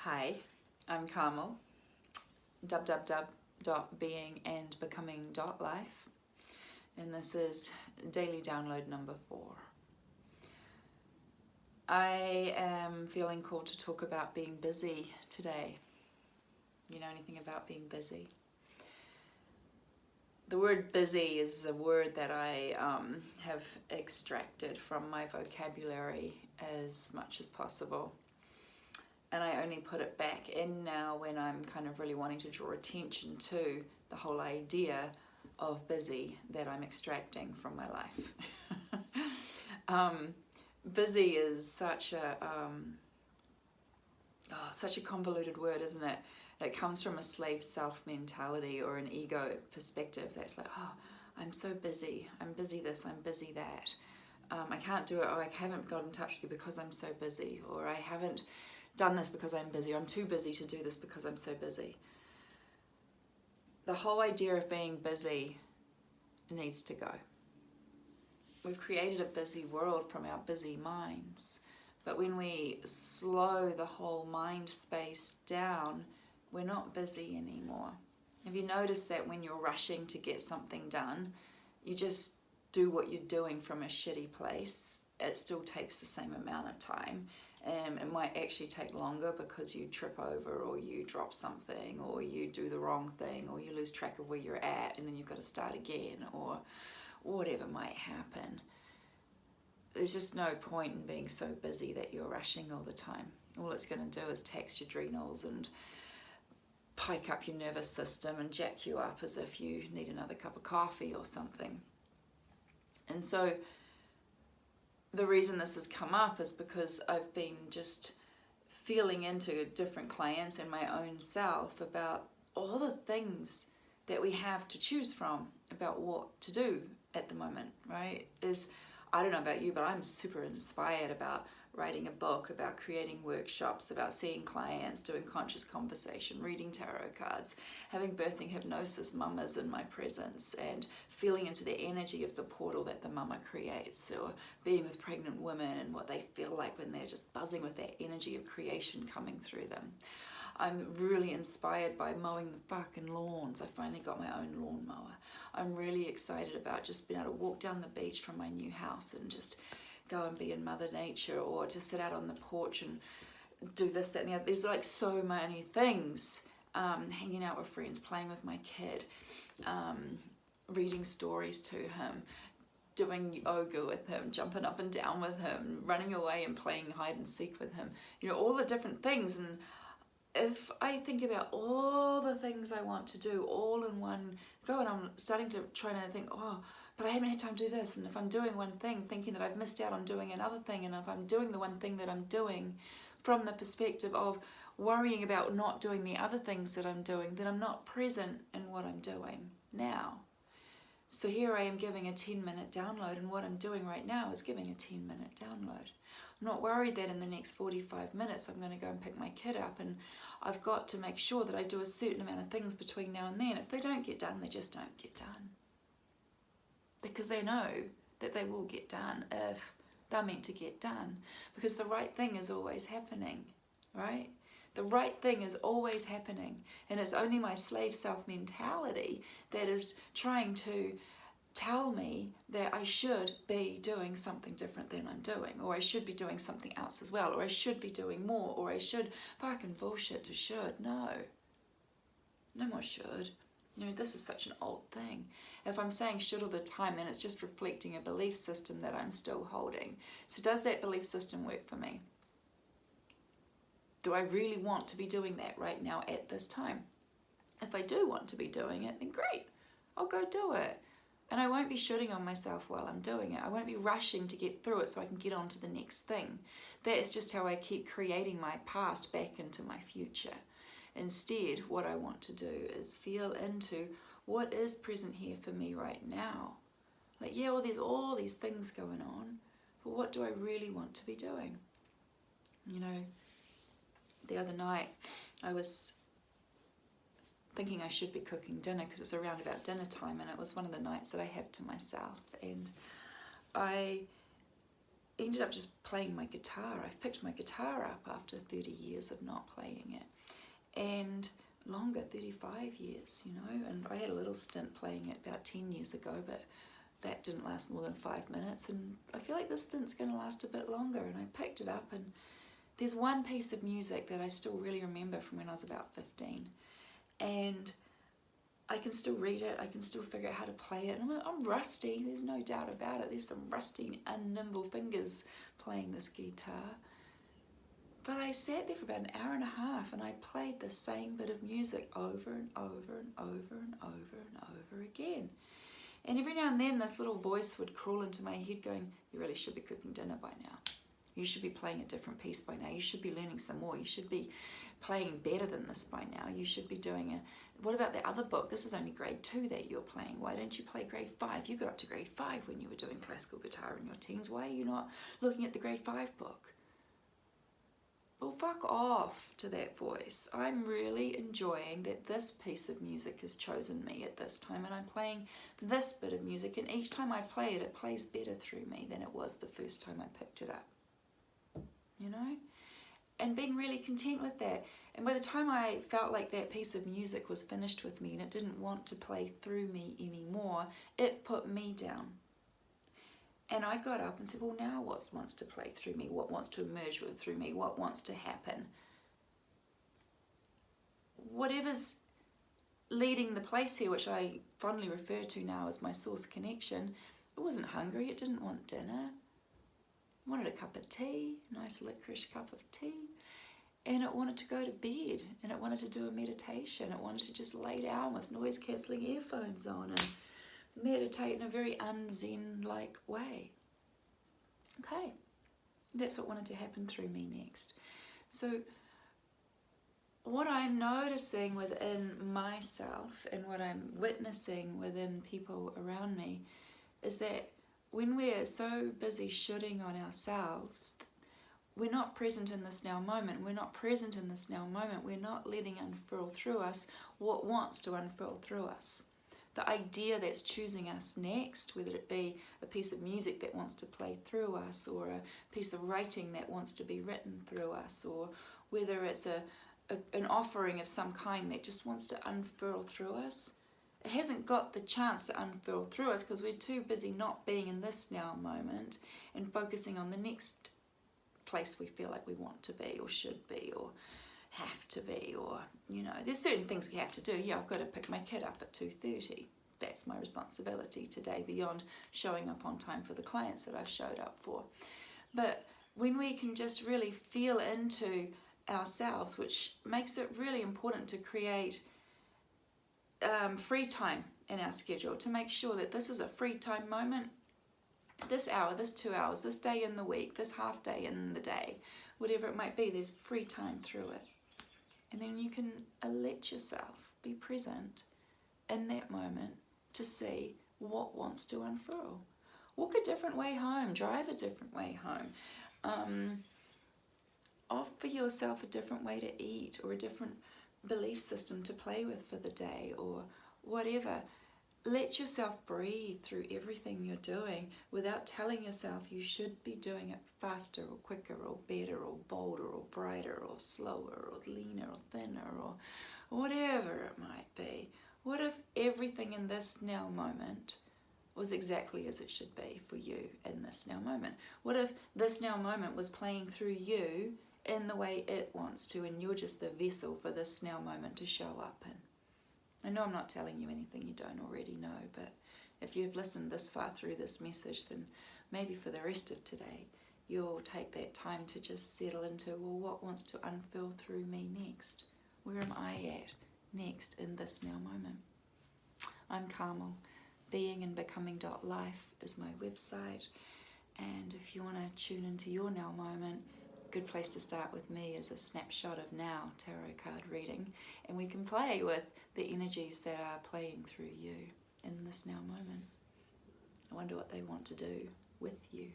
Hi, I'm Carmel, www.beingandbecoming.life, and this is daily download number 4. I am feeling called to talk about being busy today. You know anything about being busy? The word busy is a word that I have extracted from my vocabulary as much as possible. And I only put it back in now when I'm kind of really wanting to draw attention to the whole idea of busy that I'm extracting from my life. Busy is such a convoluted word, isn't it? It comes from a slave self mentality or an ego perspective that's like, oh, I'm so busy. I'm busy this, I'm busy that. I can't do it. Oh, I haven't got in touch with you because I'm so busy. Or I haven't done this because I'm busy. I'm too busy to do this because I'm so busy. The whole idea of being busy needs to go. We've created a busy world from our busy minds. But when we slow the whole mind space down, we're not busy anymore. Have you noticed that when you're rushing to get something done, you just do what you're doing from a shitty place? It still takes the same amount of time. It might actually take longer because you trip over or you drop something or you do the wrong thing or you lose track of where you're at and then you've got to start again or whatever might happen. There's just no point in being so busy that you're rushing all the time. All it's going to do is tax your adrenals and pike up your nervous system and jack you up as if you need another cup of coffee or something. And so the reason this has come up is because I've been just feeling into different clients and my own self about all the things that we have to choose from about what to do at the moment, right? I don't know about you, but I'm super inspired about writing a book, about creating workshops, about seeing clients, doing conscious conversation, reading tarot cards, having birthing hypnosis mamas in my presence, and feeling into the energy of the portal that the mama creates, or being with pregnant women and what they feel like when they're just buzzing with that energy of creation coming through them. I'm really inspired by mowing the fucking lawns. I finally got my own lawnmower. I'm really excited about just being able to walk down the beach from my new house and just go and be in Mother Nature, or to sit out on the porch and do this, that, and the other. There's like so many things. Hanging out with friends, playing with my kid, reading stories to him, doing yoga with him, jumping up and down with him, running away and playing hide and seek with him. You know, all the different things. And if I think about all the things I want to do all in one go, and I'm starting to try to think, oh, but I haven't had time to do this, and if I'm doing one thing, thinking that I've missed out on doing another thing, and if I'm doing the one thing that I'm doing from the perspective of worrying about not doing the other things that I'm doing, then I'm not present in what I'm doing now. So here I am giving a 10-minute download, and what I'm doing right now is giving a 10-minute download. I'm not worried that in the next 45 minutes I'm going to go and pick my kid up, and I've got to make sure that I do a certain amount of things between now and then. If they don't get done, they just don't get done. Because they know that they will get done if they're meant to get done. Because the right thing is always happening, right? The right thing is always happening. And it's only my slave self mentality that is trying to tell me that I should be doing something different than I'm doing, or I should be doing something else as well, or I should be doing more, or I should. Fucking bullshit to should. No more should. You know, this is such an old thing. If I'm saying should all the time, then it's just reflecting a belief system that I'm still holding. So does that belief system work for me? Do I really want to be doing that right now at this time? If I do want to be doing it, then great, I'll go do it. And I won't be shooting on myself while I'm doing it. I won't be rushing to get through it so I can get on to the next thing. That is just how I keep creating my past back into my future. Instead, what I want to do is feel into what is present here for me right now. Like, yeah, well, there's all these things going on, but what do I really want to be doing? You know, the other night I was thinking I should be cooking dinner because it's around about dinner time, and it was one of the nights that I have to myself, and I ended up just playing my guitar. I picked my guitar up after 30 years of not playing it, and longer, 35 years, you know, and I had a little stint playing it about 10 years ago, but that didn't last more than 5 minutes, and I feel like this stint's going to last a bit longer. And I picked it up, and there's one piece of music that I still really remember from when I was about 15, and I can still read it, I can still figure out how to play it. I'm rusty, there's no doubt about it. There's some rusty, unnimble fingers playing this guitar. But I sat there for about an hour and a half, and I played the same bit of music over and over and over and over and over again. And every now and then this little voice would crawl into my head going, you really should be cooking dinner by now. You should be playing a different piece by now. You should be learning some more. You should be playing better than this by now. You should be doing what about the other book? This is only grade 2 that you're playing. Why don't you play grade 5? You got up to grade 5 when you were doing classical guitar in your teens. Why are you not looking at the grade 5 book? Well, fuck off to that voice. I'm really enjoying that this piece of music has chosen me at this time, and I'm playing this bit of music, and each time I play it, it plays better through me than it was the first time I picked it up. You know? And being really content with that. And by the time I felt like that piece of music was finished with me and it didn't want to play through me anymore, it put me down. And I got up and said, well, now what wants to play through me? What wants to emerge through me? What wants to happen? Whatever's leading the place here, which I fondly refer to now as my source connection, it wasn't hungry, it didn't want dinner. It wanted a cup of tea, a nice licorice cup of tea, and it wanted to go to bed, and it wanted to do a meditation. It wanted to just lay down with noise-cancelling earphones on and meditate in a very un-Zen-like way. Okay, that's what wanted to happen through me next. So what I'm noticing within myself and what I'm witnessing within people around me is that when we're so busy shooting on ourselves, we're not present in this now moment. We're not present in this now moment. We're not letting unfurl through us what wants to unfurl through us. The idea that's choosing us next, whether it be a piece of music that wants to play through us, or a piece of writing that wants to be written through us, or whether it's an offering of some kind that just wants to unfurl through us, it hasn't got the chance to unfurl through us because we're too busy not being in this now moment and focusing on the next place we feel like we want to be or should be or have to be, or, you know, there's certain things we have to do. Yeah, I've got to pick my kid up at 2:30. That's my responsibility today, beyond showing up on time for the clients that I've showed up for. But when we can just really feel into ourselves, which makes it really important to create free time in our schedule, to make sure that this is a free time moment, this hour, this 2 hours, this day in the week, this half day in the day, whatever it might be, there's free time through it. And then you can let yourself be present in that moment to see what wants to unfurl. Walk a different way home, drive a different way home, offer yourself a different way to eat, or a different belief system to play with for the day, or whatever. Let yourself breathe through everything you're doing without telling yourself you should be doing it faster or quicker or better or bolder or brighter or slower or leaner or thinner or whatever it might be. What if everything in this now moment was exactly as it should be for you in this now moment? What if this now moment was playing through you in the way it wants to, and you're just the vessel for this now moment to show up in? I know I'm not telling you anything you don't already know, but if you've listened this far through this message, then maybe for the rest of today, you'll take that time to just settle into, well, what wants to unfurl through me next? Where am I at next in this now moment? I'm Carmel. beingandbecoming.life is my website, and if you want to tune into your now moment, good place to start with me is a snapshot of now tarot card reading, and we can play with the energies that are playing through you in this now moment. I wonder what they want to do with you.